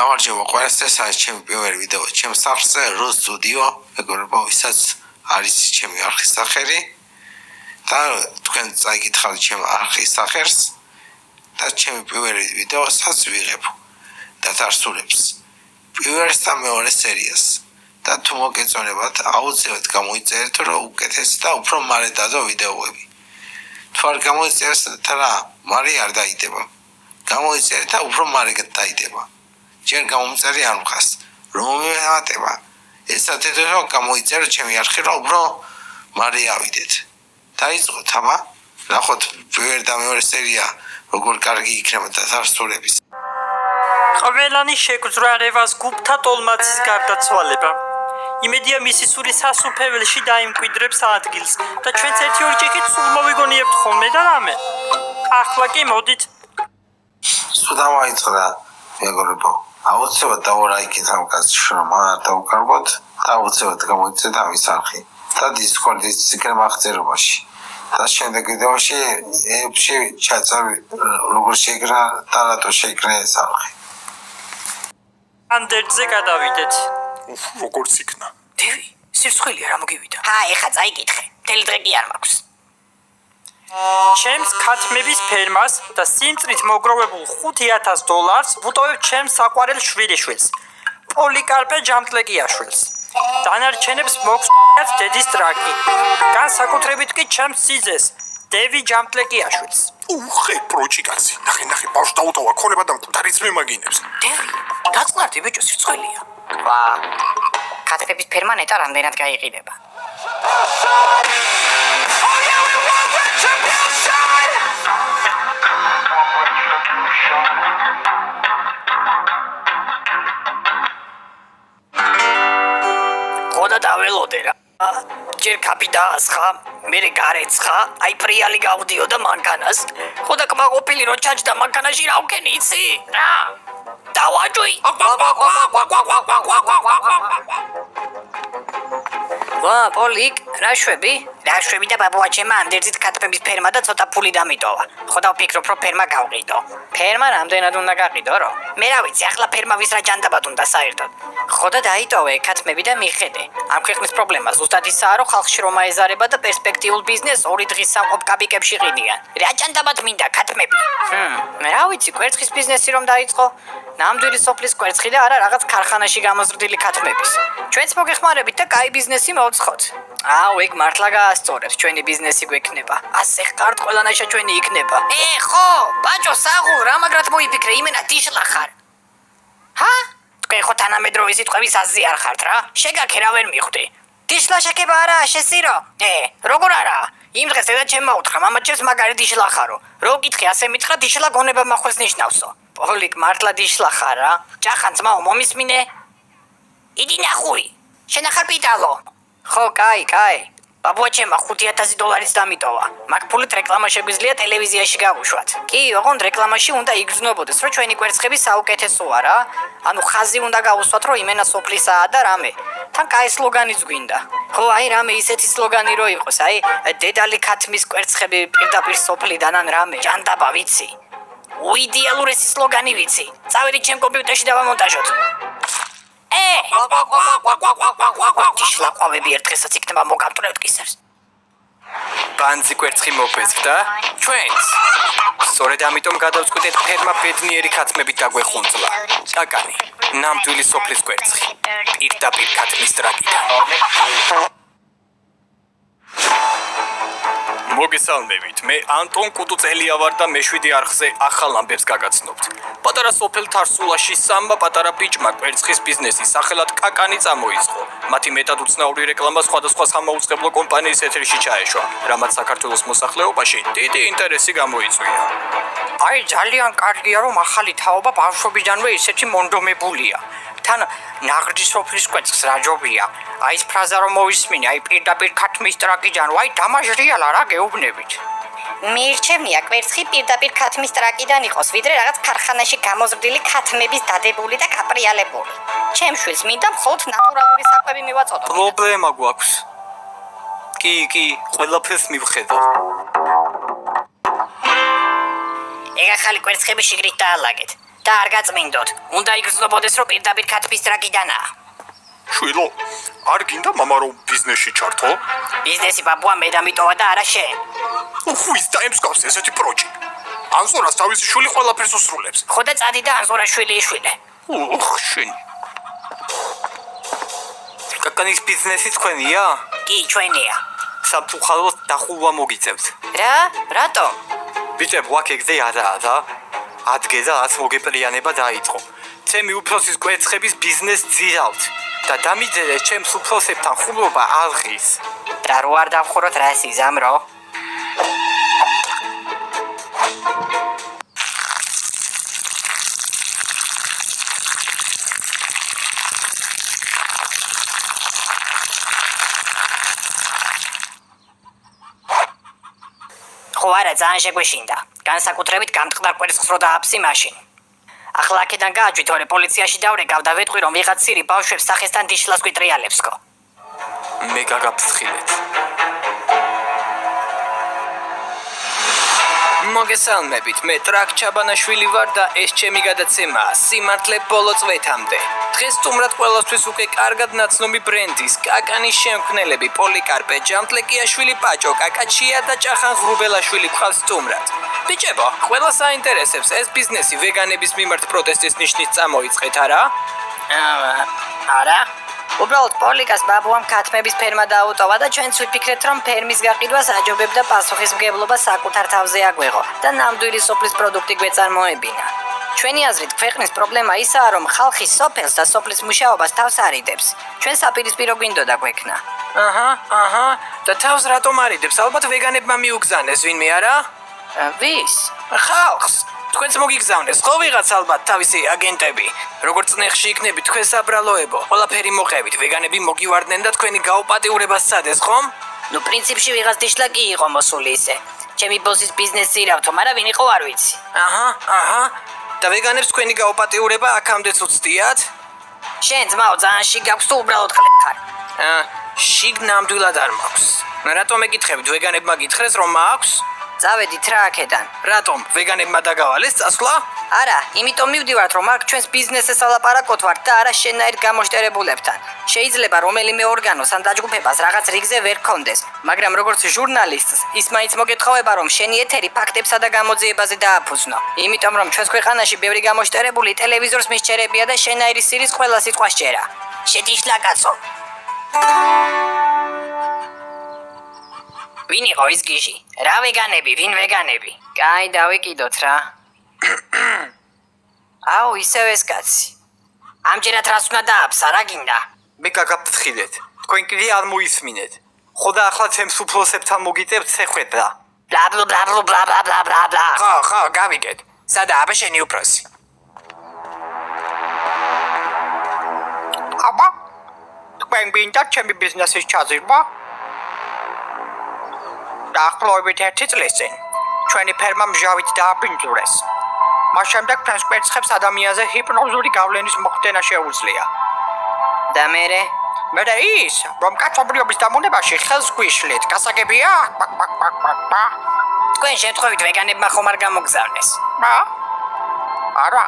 გამარჯობა ყველას, ეს არის ჩემი პირველი ვიდეო ჩემს სახლზე, რო სტუდიო, მეგობრებო, ვისაც არის ჩემი არხის სახელი და თქვენ წაიგითხავთ ჩემ არხის სახელს და ჩემი პირველი ვიდეოსაც ვიღებ დათარსულებს პირველს და მეორე სერიას და თუ მოგეწონებათ აუცილებლად გამოიწერეთ, რომ უკეთესი და უფრო მალე დადო ვიდეოები. თუ არ გამოიწერეთ და მალე არ დაიდება. გამოიწერეთ და უფრო მალე დაიდება. ჯერ გამომწერი არ მყავს. რომ მეატება. ესათეთ რომ გამოიწერო ჩემი არხი, რომ უფრო მალე ავიდეთ. დაიწყოთ, აბა. ნახოთ პირველი და მეორე სერია როგორ კარგი იქნება დათარსულების. ყველანი შეგრძრარებას გუფთა ტოლმაცის გარდაცვალება. იმედია მისი სული სასუფეველში დაიმკვიდრებს ადგილს და ჩვენც ერთი-ორი ჭიქით სულ მოვიგონიებთ ხოლმე და რამე. ახლა კი მოდით. სუდა მაიწყდა, მეგობრებო. აუცილებლად დავარაიქით ამ კაცს რომ არ დავკარგოთ და აუცილებლად გამოიწედა ამის არხი და დისკორდის იქნება აღწერობაში და შემდეგ ვიდეოში ეფში ჩაწევი როგორ შეიგრა და რატო შეიგრა ეს არხი. ანდერძე გადავიდეთ. როგორც იქნა. დევი, სირცხვილია რა მოგივიდა. ეხა წაიკითხე. მთელი დღე კი არ მაქვს. ჩემს ქათმების ფერმას და სიმწრით მოგროვებულ $5,000 ვუტოვებ ჩემს საყვარელ შვილიშვილს, პოლიკარპე ჯამტლეკიაშვილს. დანარჩენებს მოგსვათ დედის ტრაკი. განსაკუთრებით კი ჩემს სიძეს, დევი ჯამტლეკიაშვილს. უხე პროჭიკაცი, ნახე, ბავშვ დაუტოვა, ქონება და მკვდარიც მემაგინებს. დევი, დაწნარდი ბიჭო, სირცხვილია. ვა, ქათმების ფერმა ნეტა რამდენად გაიყიდება. ხოდა დაველოდე რა. ჯერ კაპი დაასხა, მერე გარეცხა, აი პრიალი გავდიოდა მანქანას. ხოდა კმაყოფილი რო ჩაჯდა მანქანაში რა ვქენი იცი? რა? დავაჯვი. ვა, პოლიკ, რა შვები? რა შვები და ბაბუაჩემა ანდერძით ქათმების ფერმა და ცოტა ფული დამიტოვა. ხოდა ვფიქრობ, რომ ფერმა გავყიდო. ფერმა რამდენად უნდა გაყიდო, რო? მე რა ვიცი, ახლა ფერმა ვის რა ჯანდაბად უნდა საერთოდ. ხოდა დაიტოვე ქათმები და მიხედე. ამ ქვეყნის პრობლემა ზუსტად ისაა, რომ ხალხში რომ აეზარება და პერსპექტიულ ბიზნესს 2 დღის სამყოფ კაბიკებში ყიდიან. რა ჯანდაბად მინდა ქათმები? მე რა ვიცი, კვერცხის ბიზნესი რომ დაიწყო. ნამდვილი სოფლის კვერცხი და არა რაღაც ქარხანაში გამოზრდილი ქათმების. ჩვენც მოგეხმარებით და კაი ბიზნესი მოვცხოთ. აუ, ეგ მართლა გაასწორებს, ჩვენი ბიზნესი გვექნება. ასე ხართ ყველანაირად ჩვენი იქნება. ხო, ბაჭო, საღულ, რა მაგრად მოიფიქრე, იმენა დიშლა ხარ. თქვენ ხო თანამედროვე სიტყვების აზიარ ხართ რა? შეგაქე რა ვერ მიხვდი. დიშლა შეკება არაა შესირო? როგორ არა? იმ დღეს ედა ჩემ მოუთხრა, მამაჩემს მაგარი დიშლა ხარო. რო გითხე ასე მითხრა დიშლა გონება მახვეს ნიშნავსო. პოლიკ, მართლა დიშლა ხარ რა? ჯახან ძმაო, მომისმინე? იდი ნახუი. შენ ახარ პიტალო. ხო, კაი. ბაბუაჩემა $5,000 დამიტოვა. მაგ ფულით რეკლამა შეგვიძლია ტელევიზიაში გავუშვათ. კი, ოღონდ რეკლამაში უნდა იგრძნობოდეს, რომ ჩვენი კვერცხები საუკეთესოა რა. ანუ ხაზი უნდა გავუსვათ, რომ იმენა სოფლისაა და რამე. თან კაი სლოგანიც გვინდა. ხო, აი რამე ისეთი სლოგანი რო იყოს, აი დედალი ქათმის კვერცხები პირდაპირ სოფლიდან ან რამე. ჯანდაბა ვიცი. უიდეალურესი სლოგანი ვიცი. წავედი ჩემ კომპიუტერში დავამონტაჟოთ. დიშლა ყვავები ერთ დღესაც იქნება მოგამტვრევთ კისერს. ბანძი კვერცხი მოფესკდა? ჩვენს. სწორედ ამიტომ გადავწყვიტეთ ფერმა ბედნიერი ქათმებით დაგვეხუნწლა. საკანი, ნამდვილი სოფლის კვერცხი. პირდაპირ ქათმის ტრაკიდან. მოგესალმებით, მე ანტონ კუტუწელია ვარ და მე7 არხზე ახალ ამბებს გაგაცნობთ. პატარა სოფელ თარსულაში სამმა პატარა ბიჭმა კვერცხის ბიზნესის სახელად კაკანი წამოიწყო. მათი მეტად უცნაური რეკლამა სხვადასხვა სამაუწყებლო კომპანიის ეთერში ჩაეშვა, რამაც საქართველოს მოსახლეობაში დიდი ინტერესი გამოიწვია. აი ძალიან კარგია, რომ ახალი თაობა ბავშვობიდანვე ისეთი მონდომებულია. თან ნაღდი სოფლის კვერცხს რა ჯობია. აი ეს ფრაზა რომ მოვისმინე, აი პირდაპირ ქათმის ტრაკიდან, აი დამაჟრიალა რა გეუბნებით. მირჩევნია კვერცხი პირდაპირ ქათმის ტრაკიდან იყოს, ვიდრე რაღაც ქარხანაში გამოზრდილი ქათმების დადებული და კაპრიალებული. ჩემ შვილს მინდა მხოლოდ ნატურალური საკვები მივაწოდო. პრობლემა გვაქვს. კი, ყველაფერს მივხედავ. ეგ ახალი კვერცხები შიგრით დაალაგეთ. და არ გაწმინდოთ. უნდა იგრძნობოდეს, რომ პირდაპირ ქათმის ტრაკიდანაა. შვილო, არ გინდა მამა რომ ბიზნესში ჩართო? ბიზნესი ბაბუა მე დამიტოვა და არა შენ. უხუის დაემსგავს ესეთი პროჭი. ანზორას თავისი შვილი ყველაფერს უსრულებს. ხო და წადი და ანზორას შვილი იშვილე. შენ. კაკანის ბიზნესი თქვენია? კი, ჩვენია. საფუხალოს დახულვა მოგიწევთ. რა? რატომ? ბიჭებ, ვაკეგზე არაა და ადგე და აც მოგეპრიანება დაიწყო. ჩემი უფროსის კვერცხების ბიზნესს ძირავთ და დამიძერეს ჩემს უფროსებთან ხულობა ალღის. და რო არ დავხუროთ რა სიზამრო? ხო არა, ძალიან შეგვეშინდა. განსაკუთრებით გამტყდა კვერცხს რო დააფსი მაშინ. ახლა აქედან გააჩვით, ორი პოლიციაში დავრეკავ და ვეტყვი, რომ ვიღაც ცირი ბავშვებს სახესთან დიშლას გვიტრიალებსკო. მე გაგაფრთხილეთ. მოგესალმებით, მე ტრაკ ჩაბანაშვილი ვარ და ეს ჩემი გადაცემაა სიმართლე ბოლო წვეთამდე. დღეს სტუმრად ყველასთვის უკვე კარგად ნაცნობი ბრენდის კაკანის შემქმნელები პოლიკარპე ჯამტლეკიაშვილი პაჭო კაკაჩია და ჭახან ღრუბელაშვილი მხავს სტუმრად. ბიჭებო, ყველას აინტერესებს ეს ბიზნესი ვეგანების მიმართ პროტესტის ნიშნით წამოიწყეთ, არა? არა. უბრალოდ პოლიკას ბაბუამ ქათმების ფერმა დაუტოვა და ჩვენც ვიფიქრეთ, რომ ფერმის გაყიდვას აჯობებდა პასუხისმგებლობა საკუთარ თავზე აგვეღო და ნამდვილი სოფლის პროდუქტი გვეწარმოებინა. ჩვენი აზრით, ქვეყნის პრობლემა ისაა, რომ ხალხი სოფელს და სოფლის მუშაობას თავს არიდებს. ჩვენ საპირისპირო გვინდოდა გვექნა. აჰა, და თავს რატომ არიდებს? ალბათ ვეგანებმა მიუგზავნეს ვინმე, არა? ვის? ხალხს. თქვენც მოგიგზავნეს, ხო ვიღაც ალბათ თავისი აგენტები. როგორც ნეხში იქნები თქვენ საბრალოებო, ყველაფერი მოყევით, ვეგანები მოგივარდნენ და თქვენი გაუპატიურება სცადეს, ხომ? ნუ პრინციპში ვიღაც დიშლა კი იყო მოსული ისე. ჩემი ბოსის ბიზნესს ირავთო, მაგრამ ვინ იყო არ ვიცი. აჰა. და ვეგანებს თქვენი გაუპატიურება აქამდეც უცდიათ? შენ ძმაო ძალიან შიგ აქვს თუ უბრალოდ ხარ? შიგ ნამდვილად არ მაქვს. რატომ ეკითხებით, ვეგანებმა გითხრეს რომ მაქვს? წავედით რა აქედან. რატომ ვეგანებმა დაგავალეს წასვლა? არა, იმიტომ მივდივართ, რომ აქ ჩვენს ბიზნესზე სალაპარაკოთ ვართ და არა შენაირ გამოშტერებულებთან. შეიძლება რომელიმე ორგანოს ან დაჯგუფებას რაღაც რიგზე ვერ გქონდეს, მაგრამ როგორც ჟურნალისტს, ის მაინც მოგეთხოვება, რომ შენი ეთერი ფაქტებსა და გამოძიებაზე დააფუძნო. იმიტომ რომ ჩვენს ქვეყანაში ბევრი გამოშტერებული ტელევიზორს მისჯერებია და შენაირი სირის ყველა სიტყვა სჯერა. შედიშლა კაცო. ვინ იყო ის გიჟი? რა ვეგანები, ვინ ვეგანები? კაი, დავიკიდოთ რა. აუ, ისევ ეს კაცი. ამჯერად რას უნდა დააფსა, რა გინდა? მე გაგაფრთხილეთ. თქვენ კიდე არ მოისმინეთ. ხო და ახლა ჩემს უფროსებთან მოგიწევთ შეხვედრა და. ბლა ბლა ბლა ბლა ბლა ბლა ბლა ბლა. ხო, გავიგეთ. სადაა შენი უფროსი? აბა, თქვენ გინდა ჩემი ბიზნესის ჩაზრდა? დაახლოებით 1 წლის წინ ჩვენი ფერმა მჟავით დააბინძურეს. მას შემდეგ ფრენს კვერცხებს ადამიანზე ჰიპნოზური გავლენის მოხდენა შეუძლია. და მერე? მერე ის, რომ კაცობრიობის დამონებაში ხელს გვიშლით, გასაგებია? თქვენ შემთხვევით ვეგანებმა ხომ არ გამოგზავნეს? არა.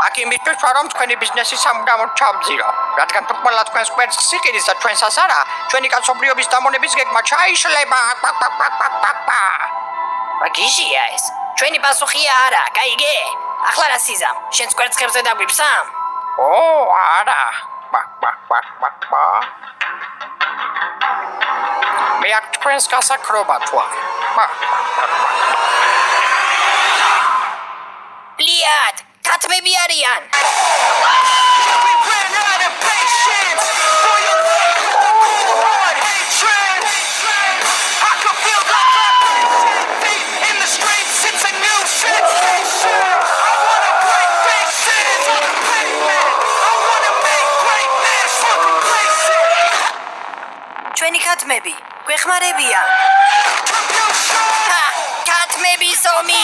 აქ იმისთვის ვარ, რომ თქვენი ბიზნესი სამუდამოდ ჩავძირო. რადგან თუ ყველა თქვენს კვერცხს იყიდის და ჩვენსას არა, ჩვენი კაცობრიობის დამონების გეგმა ჩაიშლება. გიჟია ეს. ჩვენი პასუხია არა, გაიგე? ახლა რა სიზამ? შენს კვერცხებზე დაგვიფსამ? არა. მე აქ თქვენს გასაქრობად ვარ. ლიად, ქათმები არიან. ჩვენი ქათმები, გვეხმარებია. ქათმები სომი!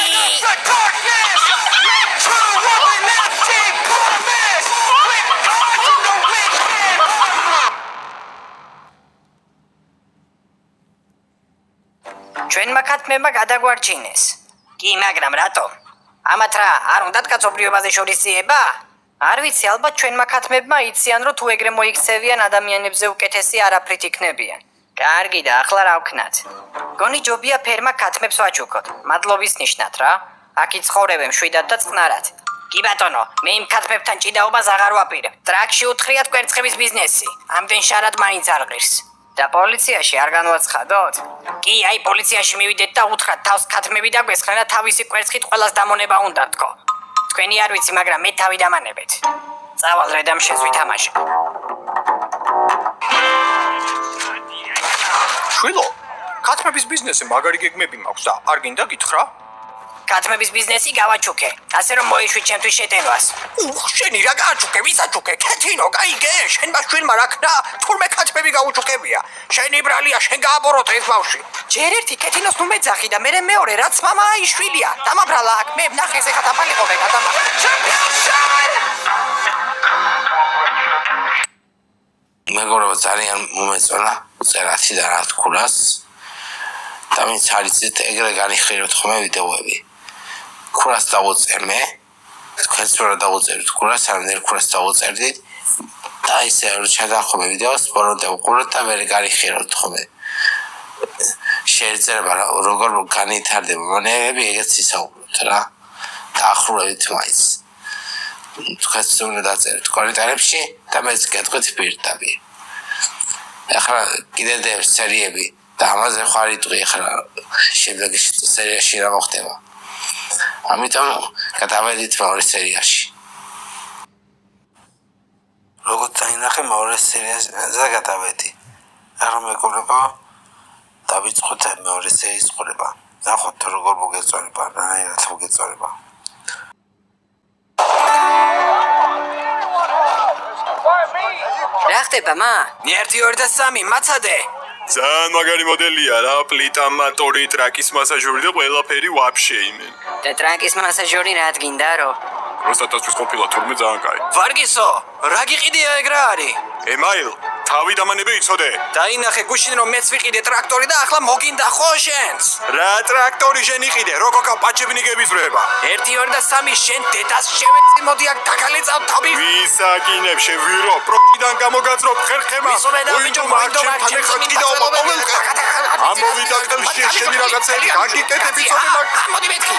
ჩვენმა ქათმებმა გადაგვარჩინეს. კი, მაგრამ რატომ? ამათ რა, არ უნდათ კაცობრიობაზე შორისიება? არ ვიცი, ალბათ ჩვენმა ქათმებმა იციან, რომ თუ ეგრე მოიქცევიან ადამიანებზე უკეთესი არაფრით იქნებიან. კარგი და ახლა რა ვქნათ? გონი ჯობია ფერმა ქათმებს ვაჩუქოთ. მადლობის ნიშნად რა. აქ იცხოვრებენ მშვიდად და წყნარად. კი ბატონო, მე იმ ქათმებთან ჭიდაობას აღარ ვაპირებ. ტრაქში უთხრიათ კვერცხების ბიზნესი. ამდენ შარად მაინც არ ღირს. და პოლიციაში არ განვაცხადოთ? კი, აი პოლიციაში მივიდეთ და უთხრათ თავს ქათმები დაგვესხნენ და თავისი კვერცხით ყველას დამონება უნდა თქო. თქვენი არ ვიცი, მაგრამ მე თავი დამანებეთ. წავალ რედამ შეძვითამაშე. შვილო, ქათმების ბიზნესი მაგარი გეგმები მაქვს და არ გინდა გითხრა? ქათმების ბიზნესი გავაჩუქე, ასე რომ მოიშვით ჩემთვის შეტევას. შენი რა გააჩუქე, ვის აჩუქე? ქეთინო, გაიგე, შენმა შვილმა რა ქნა? თურმე ქათმები გაუჩუქებია. შენი ბრალია, შენ გააბოროტე ეს ბავშვი. ჯერ ერთი ქეთინოს ნუ მეძახი და მერე მეორე, რაც მამა აი შვილია. დამაბრალა აქ, მე ვნახე ეს ეხა დაფალიყობე გადამაყ. მეგობრებო, ძალიან მომეწონა წერათი და რა თქურას. და ვინც არ იცით, ეგრე განიხილოთ ხოლმე ვიდეოები. ქურას დავუწერ მე, თქვენც რა დავუწერთ ქურას, ამდენ ქურას დავუწერდით. და ისე რომ ჩაგახობე ვიდეოს, ბოლომდე უყუროთ და მე განიხილოთ ხოლმე. შეიძლება როგორ განვითარდება მონეები, ეგეც ისაუბროთ რა. დაახლოებით მაინც. თქვენც უნდა დაწერთ კომენტარებში და მეც გეტყვით პირდაპირ. ახლა კიდე სერიები და ამაზე ხარ იტყვი ახლა შემდეგი სერიაში რა მოხდება. ამიტომ გადავედით მეორე სერიაში. როგორც წაინახე მეორე სერიაზე გადავედი. ახლა მეგობრებო, დავიწყოთ მეორე სერიის ყურება. ნახოთ როგორ მოგეწონება, რანაირად მოგეწონება. რა ხდება, მა? 1 2 და 3, მაცადე. ძალიან მაგარი მოდელია რა, პლიტა, მოტორი, ტრაკის მასაჟორი და ყველაფერი ვაფშე იმენ. და ტრანკის მასაჟორი რა გინდარო? პროსტატასთვის ყოფილა თურმე ძალიან კაი. ვარგისო, რა გიყიდია ეგ რა არის? ემაილ, თავი დამანები იცოდე. დაინახე გუშინ რომ მეც ვიყიდე ტრაქტორი და ახლა მოგინდა ხო შენს? რა ტრაქტორი შენ იყიდე, როგორ პაჩებინი გებიზრება. 1 2 და 3 შენ დედას შევეცი, მოდი აქ დაგალეწავ თავი. ვისაგინებ შევირო, პროჭიდან გამოგაწრო ხერხემა. ვიჯო მაგჩენ კიდაობა ყოველდღე. ამოვიდა ხელში შენი რაღაცები, გაგიკეთებ იცოდე მაგ. მოდი მეთქი.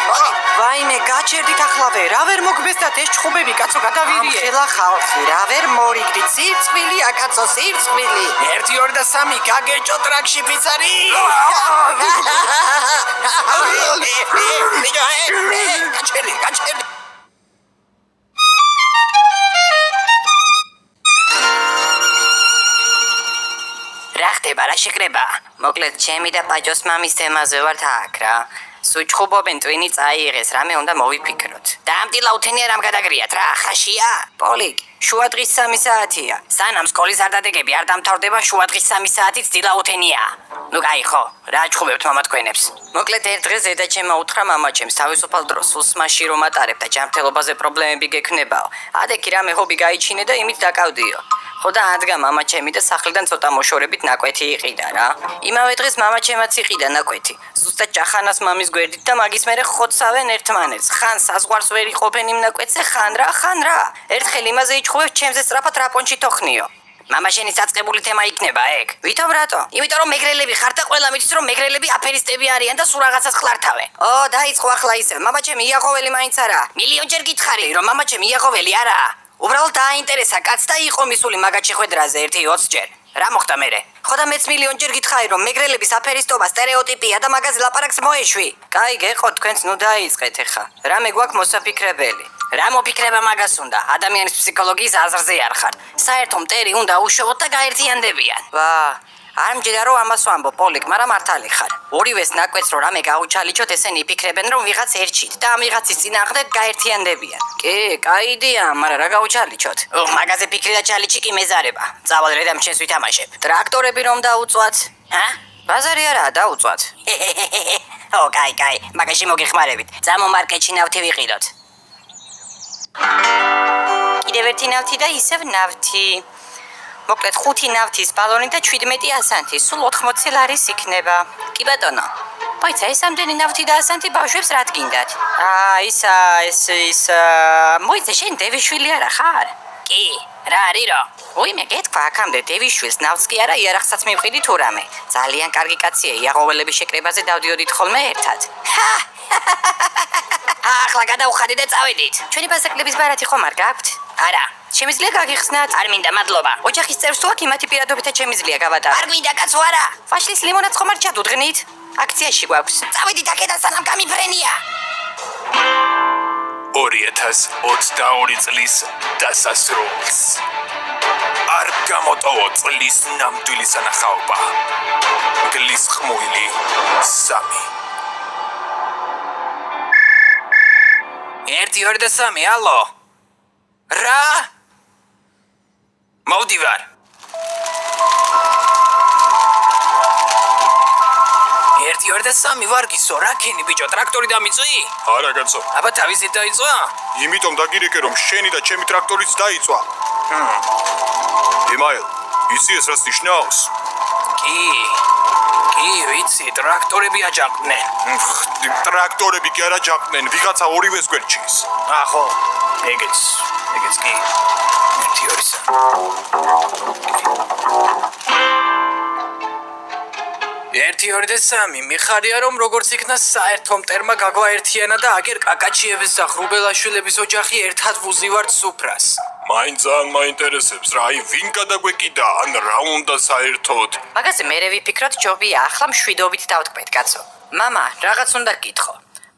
ვაიმე, გაჩერდით ახლავე, რა ვერ მოგბესდათ ეს ჩხუბები, კაცო გადავირიე. ხელა ხალხი, რა ვერ მორიგდით, სირცხვილია, კაცო, სირცხვილი. 1 2 და 3 გაგეჭო ტრაქში ფიცარი. გაჩერდი. რა ხდება, რა შეკრება? მოკლედ, ჩემი და პაჯოს მამის თემაზე ვართ აქ რა. სუჩხუბობენ ტვინი წაიღეს, რამე უნდა მოვიფიქროთ. და ამ დილაუთენია რამ გადაგრიათ რა, ხაშია? პოლიკ, შუადღის 3 საათია. სანამ სკოლის არდადეგები არ დამთავრდება, შუადღის 3 საათიც დილაუთენია. ნუ კაი ხო, რა ჩხუბებთ მამა თქვენებს? მოკლედ, ერთ დღეს ზედაჩემმა უთხრა მამაჩემს თავისუფალ დროს სულ სმაში რომ ატარებ და ჯანმრთელობაზე პრობლემები გექნებაო. ადექი რამე ჰობი გაიჩინე და იმით დაკავდიო. ხო და ადგა მამაჩემი და სახლიდან ცოტა მოშორებით ნაკვეთი იყიდა რა. იმავე დღეს მამაჩემაც იყიდა ნაკვეთი. ზუსტად ჭახანას მამის გვერდით და მაგის მერე ხოცავენ ერთმანეთს. ხან საზღვარს ვერ იყოფენ იმ ნაკვეთზე, ხან რა. ერთხელ იმაზე იჩხუბებ, ჩემზე სწრაფად რაპონჩი თოხნიო. მამა შენი საწყებული თემა იქნება ეგ. ვითომ რატო? იმიტომ რომ მეგრელები ხარ და ყველა მიცის რომ მეგრელები აფერისტები არიან და სულ რაღაცას ხლართავენ. დაიწყო ახლა ისევ. მამაჩემი იაყოველი მაინც არა. მილიონჯერ გითხარი რომ მამაჩემი იაყოველი არაა. უბრალოდ დააინტერესა კაც და იყო მისული მაგათ შეხვედრაზე 1-20 ჯერ. რა მოხდა მერე? ხო და მეც მილიონჯერ გითხარი რომ მეგრელების აფერისტობა სტერეოტიპია და მაგაზე ლაპარაკს მოეშვი. კაი, გეყო თქვენც ნუ დაიწყეთ ახლა. რამე გვაქვს მოსაფიქრებელი. რა მოფიქრება მაგას უნდა? ადამიანის ფსიქოლოგიის აზრზე არ ხარ. საერთო მტერი უნდა უშოვოთ და გაერთიანდებიან. არ მჯერა რომ ამას ვამბო, პოლიკ, მაგრამ მართალი ხარ. ორივეს ნაკვეთს რომ რამე გაუჩალიჩოთ, ესენი იფიქრებენ რომ ვიღაც ერჩით და ამ ვიღაცის წინააღმდეგ გაერთიანდებიან. კი, კაი იდეა, მაგრამ რა გაუჩალიჩოთ? მაგაზე ფიქრი და ჩალიჩი კი მეზარება. წავალ რედამ შენს ვითამაშებ. ტრაქტორები რომ დაუწვათ? ბაზარი არაა, დაუწვათ. კაი, მაგაში მოგიხმარებით. წამო მარკეტში ნავთი ვიყიდოთ. კიდევ ერთი ნავთი და ისევ ნავთი. მოკლედ 5 ნავთის ბალონი და 17 ასანთი, სულ 80 ლარის იქნება. კი ბატონო. მოიცა ეს ამდენი ნავთი და ასანთი ბავშვებს რა გინდათ? მოიცა შენ დევიშვილი არა ხარ? კი, რა არისო? ой, მე გეთქვა აქამდე დევიშვილს ნავთს კი არა იარაღსაც მივყიდი თუ რამე. ძალიან კარგი კაცია, იაღოველების შეკრებაზე დავდიოდით ხოლმე ერთად. ახლა გადავხადეთ და წავედით. ჩვენი ბაზაკლების ბარათი ხომ არ გაქვთ? არა. შემიძლია გაგიხსნათ? არ მინდა, მადლობა. ოჯახის წევრს თუ აქ იმათი პირადობითაც შემიძლია გავატარ. არ გვინდა კაცო არა. ვაშლის ლიმონადს ხომ არ ჩადუდგნით? აქციაში გვაქვს. წავედით აქედან სანამ გამიფრენია. 2022 წლის დასასრულს. არ გამოტოვო წლის ნამდვილი სანახაობა. გლის ხმული 3. 1 2 და 3, ალო. რა? მოვდივარ. 1 2 და 3 ვარგისო, რა ქენი ბიჭო, ტრაქტორი დამიწვი? არა კაცო. აბა თავისით დაიწვა? იმიტომ დაგირეკე რომ შენი და ჩემი ტრაქტორიც დაიწვა. ემაილ, ისი ეს რას ნიშნავს? კი, ვიცი, ტრაქტორები აჯანყდნენ. ტრაქტორები კი არ აჯანყდნენ, ვიღაცა ორივეს გვერდჩის. ახო, ეგეც კი. 1 2 3. ერთი ორი და 3 მიხარია რომ როგორც იქნა საერთო მტერმა გაგვაერთიანა და აგერ კაკაჩიების და ხრუბელაშვილების ოჯახი ერთად ვუზივართ სუფრას. მაინც ძალიან მაინტერესებს რა, აი ვინ გადაგვეკიდა, ან რა უნდა საერთოდ. მაგაზე მერე ვიფიქროთ ჯობია ახლა მშვიდობით დავტყვეთ კაცო. მამა, რაღაც უნდა გითხო.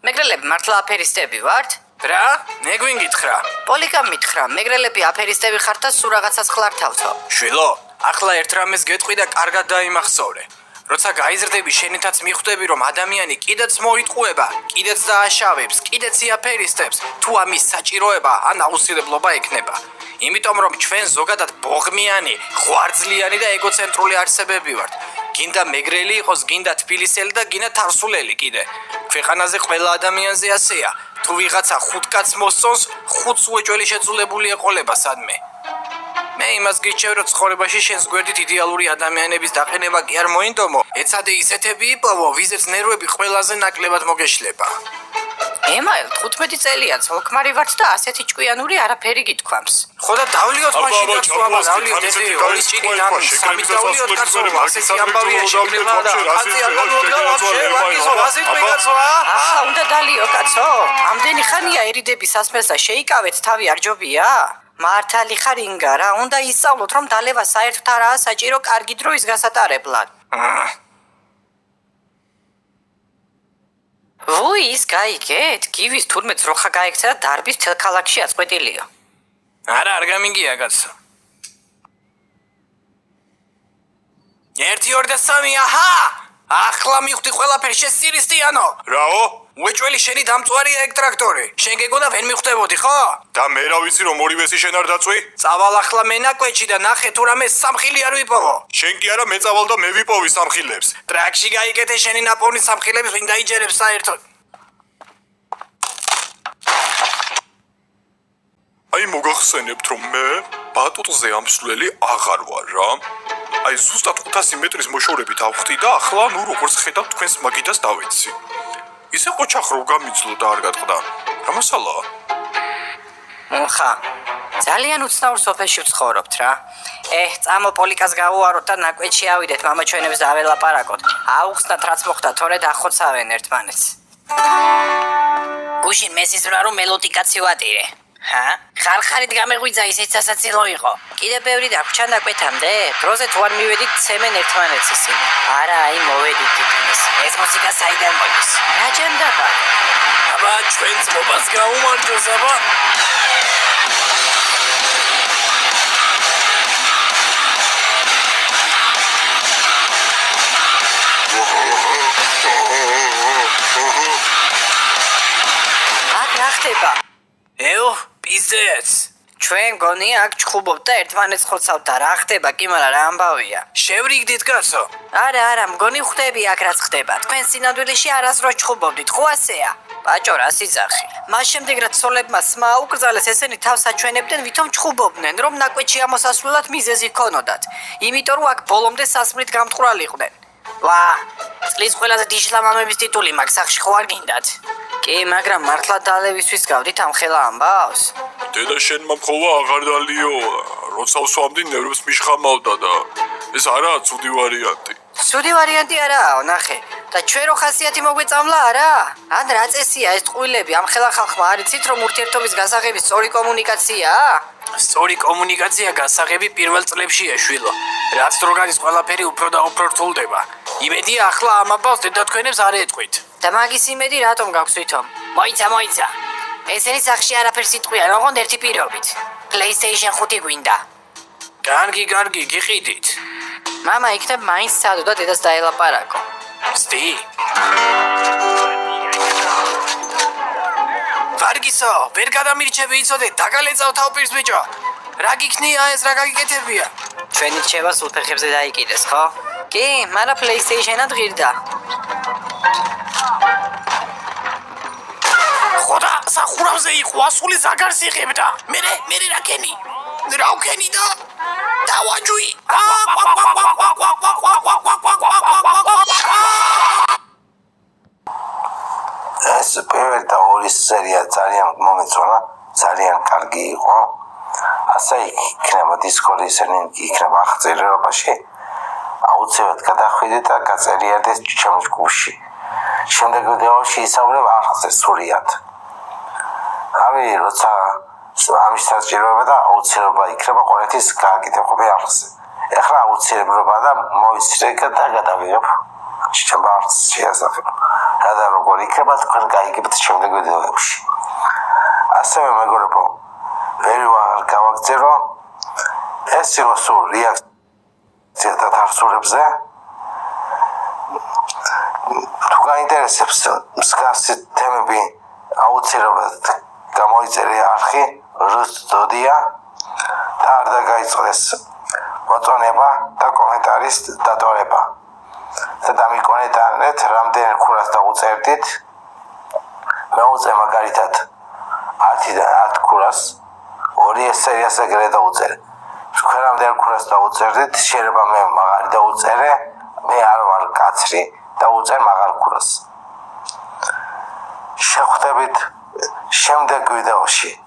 მეგრელები მართლა აფერისტები ვართ? რა? მე გვინ გითხრა. პოლიკამ მითხრა, მეგრელები აფერისტები ხართ და სულ რაღაცას ხლართავთო. შვილო, ახლა ერთ რამეს გეტყვი და კარგად დაიმახსოვრე. როცა გაიზრდები შენითაც მიხვდები რომ ადამიანი კიდეც მოიტყუება, კიდეც დააშავებს, კიდეც იაფერისტებს, თუ ამის საჭიროება ან აუცილებლობა ექნება. იმიტომ რომ ჩვენ ზოგადად ბოღმიანი, ღვარძლიანი და ეგოცენტრული არსებები ვართ. გინდა მეგრელი იყოს, გინდა თბილისელი და გინდა თარსულელი კიდე. ქვეყანაზე ყველა ადამიანზე ასეა. თუ ვიღაცა 5 კაცს მოსწონს, 5 უეჭველი შეძულებული ეყოლება სადმე. მე იმას გიჩევ რომ ცხოვრებაში შენს გვერდით იდეალური ადამიანების დაყენება კი არ მოინდომო. ეცადე ისეთები იპოვო, ვიზებს ნერვები ყველაზე ნაკლებად მოგეშლება. ემაილ 15 წელია ცოლქმარი ვართ და ასეთი ჭკვიანური არაფერი გითქვამს. ხო და დავლიოთ მაშინ და სვაბა დავლიოთ ერთი ორი ჭიგი და 3 დავლიოთ კაცო, ასეთი ამბავია შეგნება და აცი არ გამოდგა ვაფშე ვაგისო ასეთ მეკაცოა. ახლა უნდა დალიო კაცო. ამდენი ხანია ერიდების სასმელს და შეიკავეთ თავი არ ჯობია? მართალი ხარ ინგა რა, უნდა ისწავლოთ რომ დალევა საერთოდ არაა საჭირო კარგი დროის გასატარებლად. ვუი, ის გაიგეთ, გივის თურმე ძროხა გაიქცა და დარბის მთელ ქალაქში აწყვეტილიო. არა, არ გამიგია კაცო. 1 2 და 3, აჰა! ახლა მივხვდი ყველაფერს შესირისტიანო. რაო? უეჭველი შენი დამწვარია ეგ ტრაქტორი. შენ გეგონა ვერ მივხვდებოდი, ხო? და მე რა ვიცი რომ ორივესი შენ არ დაწვი? წავალ ახლა მენაკვეთში და ნახე თუ რამე სამხილი არ ვიპოვო. შენ კი არა მეწავალ და მე ვიპოვი სამხილებს. ტრაქში გაიგეთე შენი ნაპოვნი სამხილები ვინ დაიჯერებს საერთოდ. აი მოგახსენებთ რომ მე ბატუტზე ამსვლელი აღარ ვარ რა. აი ზუსტად 500 მეტრის მოშორებით ავხდი და ახლა ნუ როგორც ხედავთ თქვენს მაგიდას დავეცი. ისე ყოჩახრო გამიძლო და არ გატყდა. რა მასალაა? ხა, ძალიან უცნაურ სოფელში ვცხოვრობთ რა. წამო პოლიკას გავუაროთ და ნაკვეთში ავიდეთ, მამა ჩვენებს დაველაპარაკოთ. აუხსნათ რაც მოხდა, თორე დახოცავენ ერთმანეთს. გუშინ მესისვრა რომ მელოტი კაცი ვატირე. ხარხარით გამეღვიძა ისეთ სასაცილო იყო. კიდე ბევრი დაგვრჩა ნაკვეთამდე. დროზე თუ არ მივედით, ცემენ ერთმანეთს ისინი. არა, აი მოვედით თითქმის. ეს მუსიკა საიდან მოდის? რა ჯანდაბა? აბა ჩვენც მობას გაუმარჯოს აბა. აქ რა ხდება? პიზდეც. ჩვენ გონი აქ ჩხუბობთ და ერთმანეთს ხოცავთ და რა ხდება კი, მაგრამ რა ამბავია? შევრიგდით კაცო. არა, მგონი ხვდები აქ რაც ხდება. თქვენ სინამდვილეში არასდროს ჩხუბობდით, ხო ასეა? ბაჭო, რა სიძახი. მას შემდეგ რაც ცოლებმა სმა აუკრძალეს, ესენი თავს აჩვენებდნენ, ვითომ ჩხუბობდნენ, რომ ნაკვეთში ამოსასვლელად მიზეზი ქონოდათ. იმიტომ რომ აქ ბოლომდე სასმრით გამტყვრალიყვნენ. ვა, წლის ყველაზე დიშლა მამების ტიტული მაგ სახში ხო არ გინდათ? კი, მაგრამ მართლა დალევისთვის გავდით ამ ხელა ამბავს? დედა შენმა მხოლოდ აღარ დალიო, როცა ვსვამდი ნერვებს მიშხამავდა და ეს არაა ცუდი ვარიანტი. ცუდი ვარიანტი არაა, ნახე. და ჩვენ რო ხასიათი მოგვეწამლა არა? ან რა წესია ეს ტყუილები ამ ხელა ხალხმა არ იცით რომ ურთიერთობის გასაღები სწორი კომუნიკაციაა? სწორი კომუნიკაცია გასაღები პირველ წლებშია შვილო. რაც დრო გადის ყველაფერი უფრო და უფრო რთულდება. იმედია ახლა ამ ამბავს დედათქვენებს არ ეტყვით. და მაგის იმედი რატომ გაქვს თვითონ? მოიცა. ესენი სახში არაფერს იტყვიან, ოღონდ ერთი პირობით. PlayStation 5 გვინდა. კარგი, გიყიდით. მამა იქნებ მაინც სადო და დედას დაელაპარაკო. სდი. ვარგისო, ვერ გადამირჩები იცოდე, დაგალეწავ თავპირს ბიჭო. რა გიქნია ეს, რა გაგიკეთებია? ჩვენი რჩევა სულ ფეხებზე დაიკიდეს, ხო? კი, მაგრამ PlayStation-ად ღირდა. ხოდა სახურავზე იყო ასული ზაგარს იღებდა. მე რა ქენი? რა ვქენი და დავაჯუი. ეს პირველი და ორი სერია ძალიან მომეწონა, ძალიან კარგი იყო. ასე იქნება Discord-ის ლინკი იქნება აღწერილობაში. აუცილებლად გადახვიდეთ და გაწერიათ ჩემს ჯგუფში. შემდეგ ვიდეოში ისაუბრებ არხზე სრულად. როცა ამის საჭიროება და აუცილებლობა იქნება ყოველთვის გააკეთებები არხზე. ეხლა აუცილებლობა და მოიცრეთ და გადავიღებ ჩემ არხს შეასახებ. რა და როგორ იქნება თქვენ გაიგებთ შემდეგ ვიდეოებში. ასევე მეგობრებო, ვერ გავაგზავრო ეს იყო სულ რეაქცია და თარსურებზე. თუ გაინტერესებს მსგავსი თემები აუცილებლად გამოიწერე არხი rus.dia და არ დაგაიწყდეს მოწონება და კომენტარის დატოვება. და დამიკონეტანეთ რამდენ ქურას დაუწერდით. მეუწე მაგალითად 10-დან 10 ქურას 2 სერიას ეგრე დაუწერე. თქვენ რამდენ ქურას დაუწერდით, შეიძლება მე მაგარი დაუწერე, მე არ ვარ კაცრი დაუწერ მაგარ ქურას. შეხვდებით შემდეგ ვიდეოში.